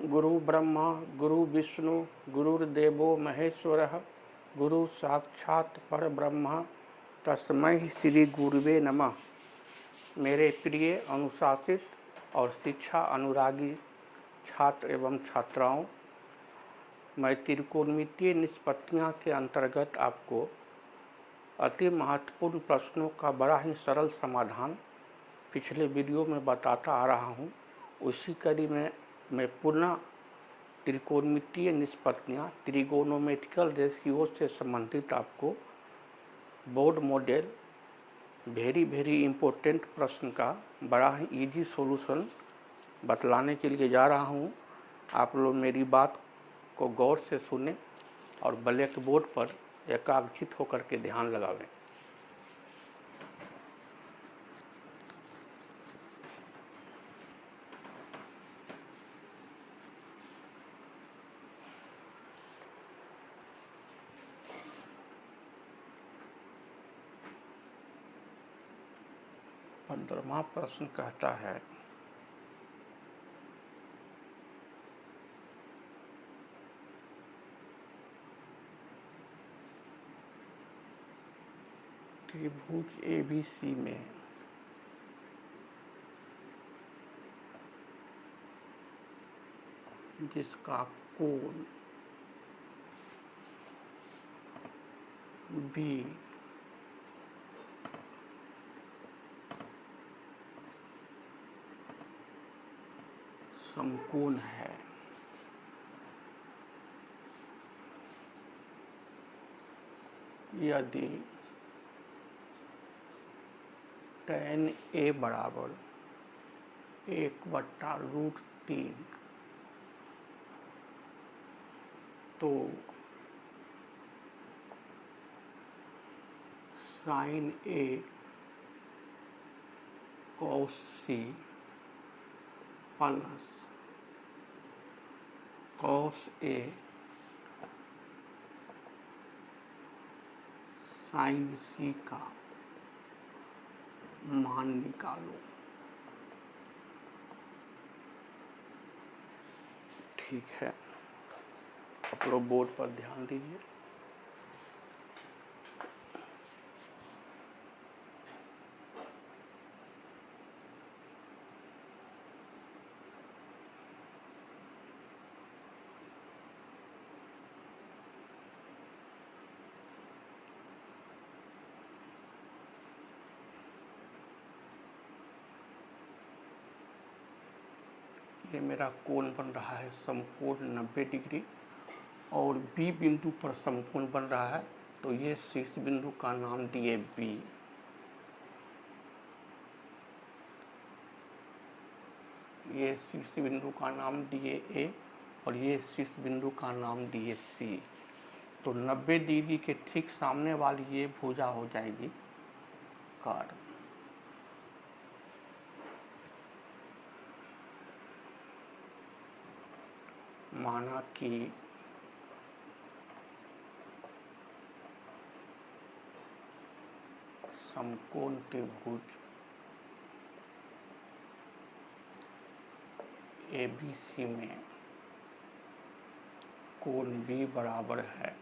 गुरु ब्रह्मा गुरु विष्णु गुरुर्देवो महेश्वरः गुरु साक्षात् परब्रह्म तस्मै श्री गुरुवे नमः। मेरे प्रिय अनुशासित और शिक्षा अनुरागी छात्र एवं छात्राओं, मैं त्रिकोणमितीय निष्पत्तियाँ के अंतर्गत आपको अति महत्वपूर्ण प्रश्नों का बड़ा ही सरल समाधान पिछले वीडियो में बताता आ रहा हूँ। उसी कड़ी में मैं पुनः त्रिकोणमितीय निष्पत्तियाँ ट्रिगोनोमेट्रिकल रेशियो से संबंधित आपको बोर्ड मॉडल वेरी इम्पोर्टेंट प्रश्न का बड़ा ही इजी सॉल्यूशन बतलाने के लिए जा रहा हूँ। आप लोग मेरी बात को गौर से सुने और ब्लैक बोर्ड पर एकाग्रचित होकर के ध्यान लगावें। पंद्रहवां प्रश्न कहता है, त्रिभुज ABC में जिसका कोण B समकोण है, यदि tan A बराबर 1/√3 तो sin A cos C plus cos A sin C का मान निकालो। ठीक है, आप लोग बोर्ड पर ध्यान दीजिए। ये मेरा कोण बन रहा है समकोण 90 डिग्री और B बिंदु पर समकोण बन रहा है, तो ये शीर्ष बिंदु का नाम दिए B। ये शीर्ष बिंदु का नाम दिए A और ये शीर्ष बिंदु का नाम दिए C। तो 90 डिग्री के ठीक सामने वाली ये भुजा हो जाएगी कर्व। माना कि समकोण त्रिभुज ABC में कोण B बराबर है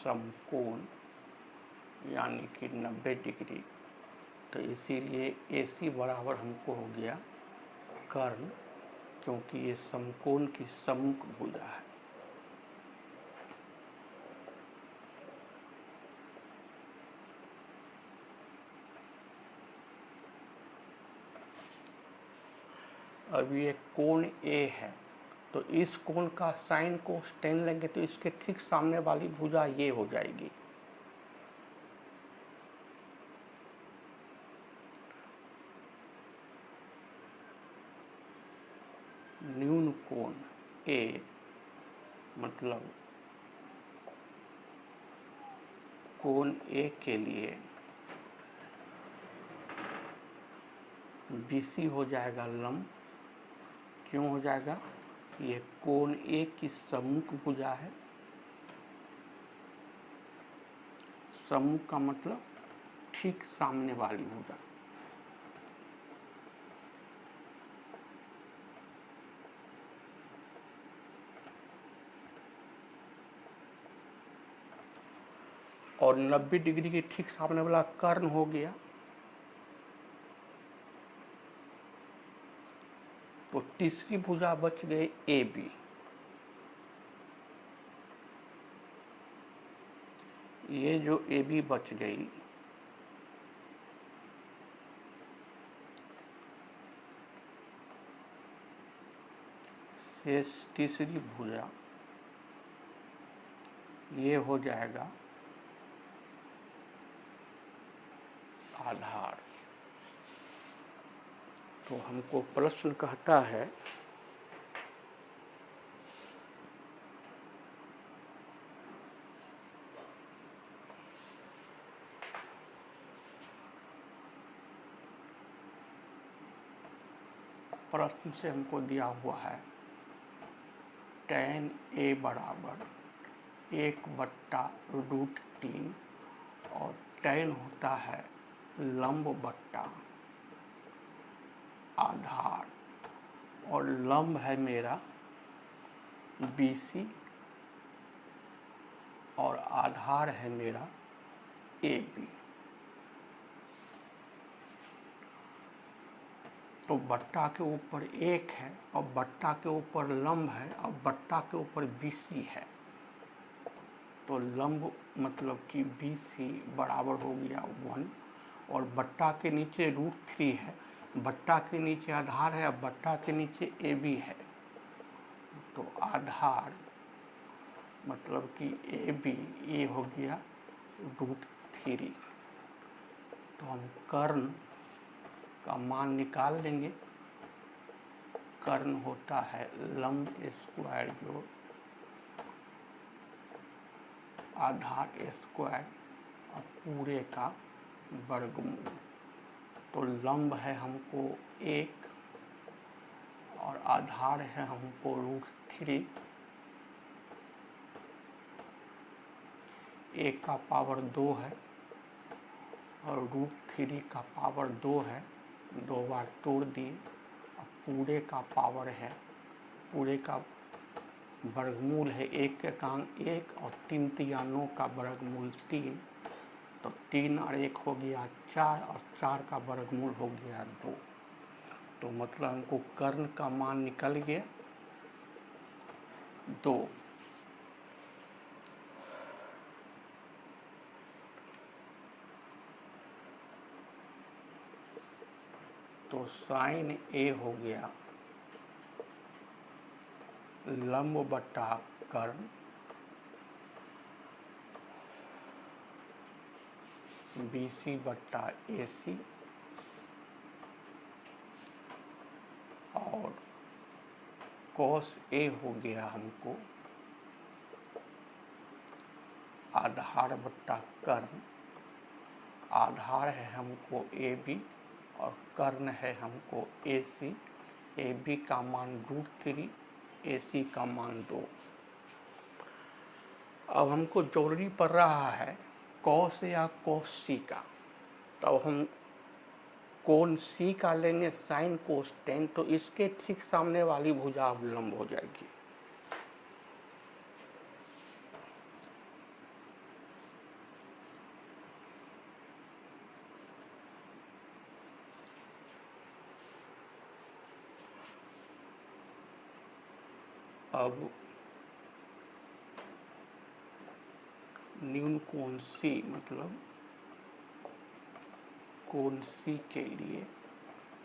समकोण यानी कि 90 डिग्री, तो इसीलिए AC बराबर हमको हो गया कर्ण, क्योंकि ये समकोण की सम्मुख भुजा है। अब ये कोण A है, तो इस कोण का साइन कोस tan लेंगे तो इसके ठीक सामने वाली भुजा ये हो जाएगी। न्यून कोण A मतलब कोण A के लिए BC हो जाएगा लंब। क्यों हो जाएगा? ये कोण A की सम्मुख भुजा है। सम्मुख का मतलब ठीक सामने वाली भुजा। और 90 डिग्री के ठीक सामने वाला कर्ण हो गया। तो तीसरी भुजा बच गई ए बी। ये जो ए बी बच गई, शेष तीसरी भुजा ये हो जाएगा आधार। तो हमको प्रश्न कहता है प्रश्न से हमको दिया हुआ है tan a बराबर 1/√3 और tan होता है लंब बट्टा आधार, और लंब है मेरा BC और आधार है मेरा AB। तो बट्टा के ऊपर 1 है और बट्टा के ऊपर लंब है और बट्टा के ऊपर BC है। तो लंब मतलब कि BC बराबर हो गया 1, और बट्टा के नीचे √3 है, बट्टा के नीचे आधार है और बट्टा के नीचे AB है। तो आधार मतलब कि AB ये हो गया √3। तो हम कर्ण का मान निकाल लेंगे। कर्ण होता है लंब स्क्वायर जो आधार स्क्वायर और पूरे का वर्गमूल। तो लंब है हमको 1 और आधार है हमको √3। 1 का पावर 2 है और √3 का पावर 2 है, 2 बार तोड़ दिए। और पूरे का पावर है, पूरे का वर्गमूल है 1 के कांग 1 और 3 तिहानों का वर्गमूल 3। तो 3 और 1 हो गया 4 और 4 का वर्गमूल हो गया 2। तो मतलब हमको कर्ण का मान निकल गया 2। तो साइन ए हो गया लंब बट्टा कर्ण BC बट्टा AC, और cos A हो गया हमको आधार बट्टा कर्ण। आधार है हमको AB और कर्ण है हमको AC। AB का मान √3, AC का मान 2। अब हमको जरूरी पड़ रहा है cos या cos C का। तो हम कोण C का लेंगे sin cos tan, तो इसके ठीक सामने वाली भुजा अवलंब हो जाएगी। अब न्यून कोण C मतलब कोण C के लिए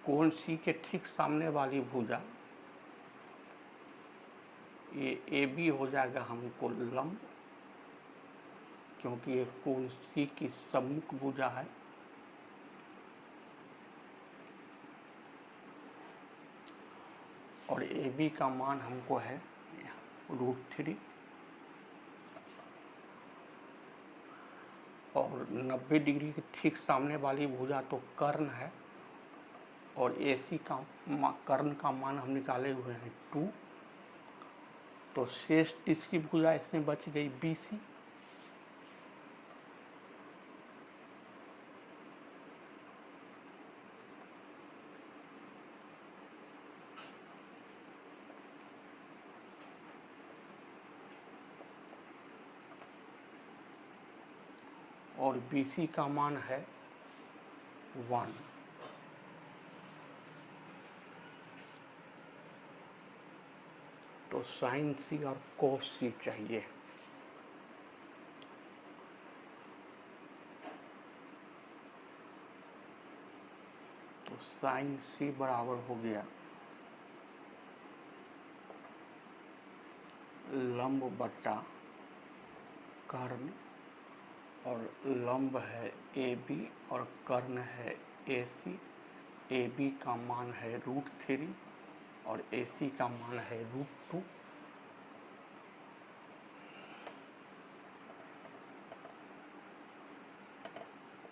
कोण C के ठीक सामने वाली भुजा ये AB हो जाएगा हमको लंब, क्योंकि ये कोण C की सम्मुख भुजा है। और AB का मान हमको है √3, और 90 डिग्री के ठीक सामने वाली भुजा तो कर्ण है, और AC का कर्ण का मान हम निकाले हुए हैं 2। तो शेष तीसरी भुजा इसमें बच गई BC। और BC का मान है 1। तो साइन C और कोस C चाहिए। तो साइन C बराबर हो गया लंब बटा कर्ण, और लंब है AB और कर्ण है AC। AB का मान है √3 और AC का मान है √2।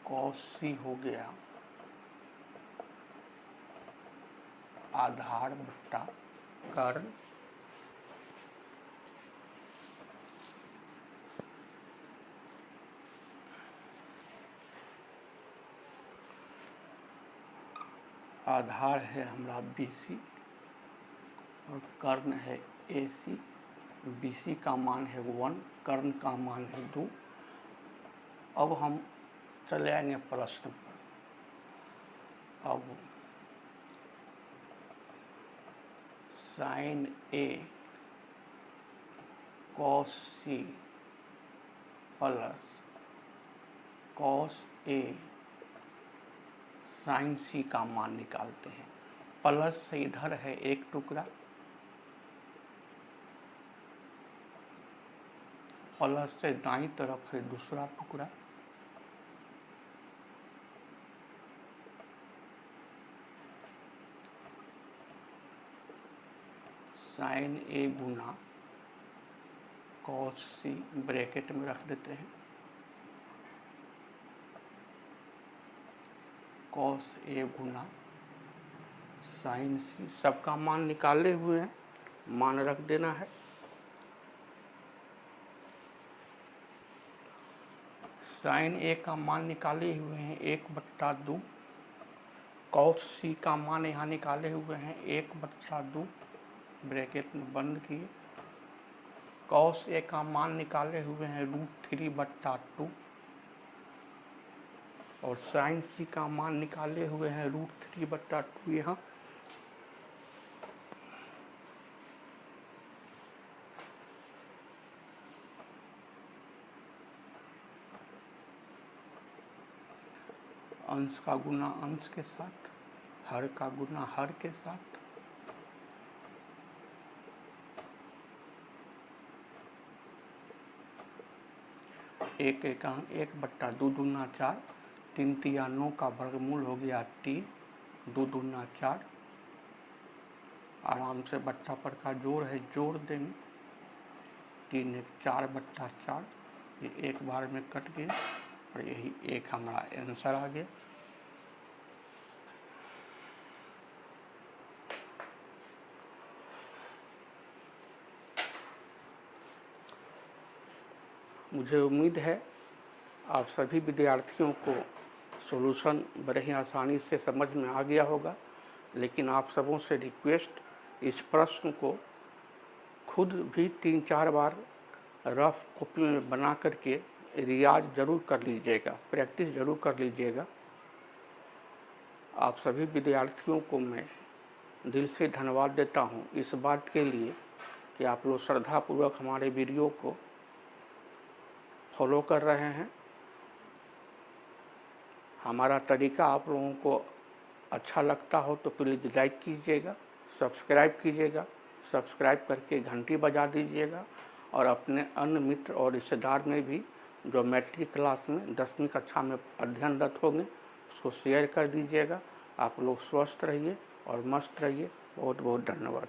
cos C हो गया आधार बटा कर्ण, आधार है हमारा BC और कर्ण है AC। BC का मान है 1, कर्ण का मान है 2। अब हम चले आएंगे प्रश्न पर। अब sine A cos C plus cos A sine C का मान निकालते हैं। प्लस से इधर है एक टुकड़ा, प्लस से दाईं तरफ है दूसरा टुकड़ा। साइन A गुना cos C ब्रैकेट में रख देते हैं। cos A गुना साइन C, सबका मान निकाले हुए हैं, मान रख देना है। साइन A का मान निकाले हुए हैं 1/2। cos C का मान यहाँ निकाले हुए हैं 1/2, ब्रैकेट में बंद किए। cos A का मान निकाले हुए हैं √3/2 और साइन C का मान निकाले हुए हैं √3/2 यहाँ। अंश का गुना अंश के साथ, हर का गुना हर के साथ। एक 1/2 दूना 4, 3 तिया 9 का वर्गमूल हो गया 3, 2 दूना 4। आराम से बट्टा पर का जोड़ है, जोड़ देंगे। 3 1 4/4, ये एक बार में कट गए और यही एक हमारा आंसर आ गया। मुझे उम्मीद है आप सभी विद्यार्थियों को सॉल्यूशन बड़े ही आसानी से समझ में आ गया होगा, लेकिन आप सबों से रिक्वेस्ट, इस प्रश्न को खुद भी 3-4 बार रफ कॉपी में बना करके रियाज जरूर कर लीजिएगा, प्रैक्टिस जरूर कर लीजिएगा। आप सभी विद्यार्थियों को मैं दिल से धन्यवाद देता हूँ इस बात के लिए कि आप लोग श्रद्धापूर्वक हमारे वीडियो को फॉलो कर रहे हैं। हमारा तरीका आप लोगों को अच्छा लगता हो तो प्लीज़ लाइक कीजिएगा, सब्सक्राइब कीजिएगा, सब्सक्राइब करके घंटी बजा दीजिएगा और अपने अन्य मित्र और रिश्तेदार में भी जो मैट्रिक क्लास में 10वीं कक्षा में अध्ययनरत होंगे उसको शेयर कर दीजिएगा। आप लोग स्वस्थ रहिए और मस्त रहिए। बहुत बहुत धन्यवाद।